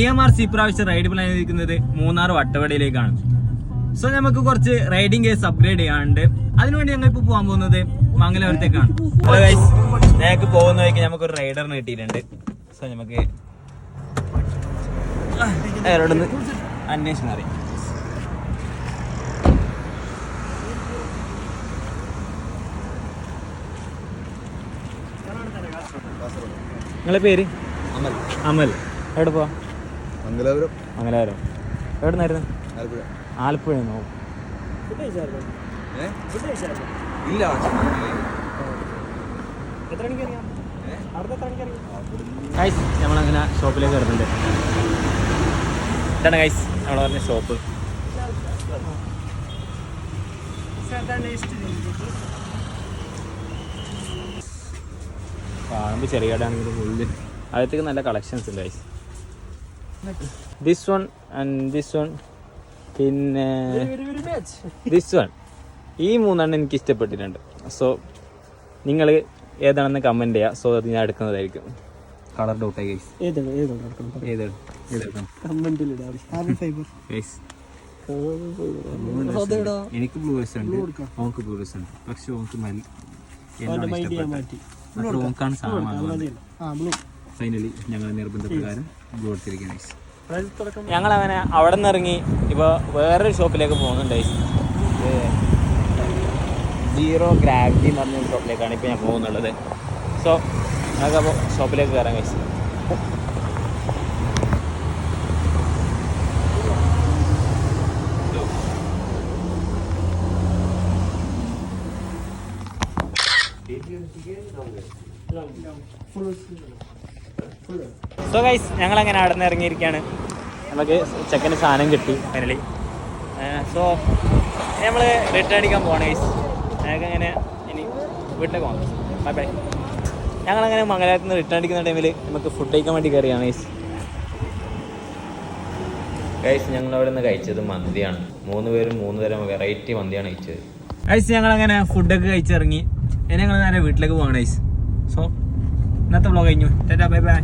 DMRC ഇപ്രാവശ്യം ride plan ചെയ്തിരിക്കുന്നത് Munnar വട്ടവടയിലേക്കാണ്. So നമുക്ക് കുറച്ച് റൈഡിംഗ് കേസ് അപ്ഗ്രേഡ് ചെയ്യാനുണ്ട്. അതിനുവേണ്ടി ഞങ്ങൾ ഇപ്പോൾ പോകാൻ പോകുന്നത് മംഗലാപുരത്തേക്കാണ്. ഹലോ ഗൈസ്, ഞങ്ങൾക്ക് പോകുന്ന വഴിക്ക് നമുക്കൊരു റൈഡറിന് കിട്ടിയിട്ടുണ്ട്. സോ നമുക്ക് അവരോടൊന്ന് അന്വേഷണം അറിയാം. നിങ്ങളെ പേര്? അമൽ. എവിടെ പോവാ? മംഗലാപുരം. എവിടെ നിന്നായിരുന്നു? ആലപ്പുഴ. ഗൈസ്, നമ്മളങ്ങനെ ഷോപ്പിലേക്ക് വരുന്നുണ്ട്. ഇതാണ് ഗൈസ് നമ്മൾ പറഞ്ഞ ഷോപ്പ്. കാണുമ്പോൾ ചെറിയ കടയാണെങ്കിലും ഉള്ളിൽ അകത്തേക്ക് നല്ല കളക്ഷൻസ് ഉണ്ട് guys. This one and this one, പിന്നെ ദിസ് വൺ. ഈ മൂന്നെണ്ണം എനിക്ക് ഇഷ്ടപ്പെട്ടിട്ടുണ്ട്. സോ നിങ്ങൾ ഏതാണെന്ന് കമൻറ്റ് ചെയ്യുക. സോ അത് ഞാൻ എടുക്കുന്നതായിരിക്കും. കളർ ഡൗട്ടായി ഗൈസ്. എനിക്ക് ബ്ലൂ റൈസ് ഉണ്ട്, ഓൾക്ക് ബ്ലൂ റൈസ് ഉണ്ട്. പക്ഷെ ഓൾക്ക് ഓക്കാണ് സാധനം. ഫൈനലി ഞങ്ങൾ നിർബന്ധപ്രകാരം ബ്ലൂ എടുത്തിരിക്കുകയാണ് ഗൈസ്. ഞങ്ങളങ്ങനെ അവിടെ നിന്ന് ഇറങ്ങി ഇപ്പോൾ വേറൊരു ഷോപ്പിലേക്ക് പോകുന്നുണ്ട് ഗൈസ്. സീറോ ഗ്രാവിറ്റി എന്ന് പറഞ്ഞൊരു ഷോപ്പിലേക്കാണ് ഇപ്പോൾ ഞാൻ പോകുന്നുള്ളത്. സോ ഞങ്ങൾക്കപ്പോൾ ഷോപ്പിലേക്ക് കയറാം ഗൈസ്. സോ ഗൈസ്, ഞങ്ങളങ്ങനെ അവിടെ നിന്ന് ഇറങ്ങിയിരിക്കുകയാണ്. നമുക്ക് ചെക്കന് സാധനം കിട്ടി ഫൈനലി. സോ നമ്മൾ റിട്ടേൺ അടിക്കാൻ പോകണം ഗൈസ്. ഞങ്ങൾക്ക് അങ്ങനെ ഇനി വീട്ടിലേക്ക് പോകാം. Bye bye. ഞങ്ങളങ്ങനെ മംഗലാപുരത്ത് നിന്ന് റിട്ടേൺ അടിക്കുന്ന ടൈമിൽ നമുക്ക് ഫുഡ് കഴിക്കാൻ വേണ്ടി കയറിയാണ് ഗൈസ്. ഞങ്ങളവിടെ നിന്ന് കഴിച്ചത് മന്തിയാണ്. 3 പേരും 3 തരം വെറൈറ്റി മന്തിയാണ് കഴിച്ചത് ഗൈസ്. ഞങ്ങളങ്ങനെ ഫുഡൊക്കെ കഴിച്ചിറങ്ങി. ഇനി ഞങ്ങൾ നേരെ വീട്ടിലേക്ക് പോകണം ഗൈസ്. സോ ഇന്നത്തെ വ്ളോഗ് കഴിഞ്ഞു. Tata, bye bye.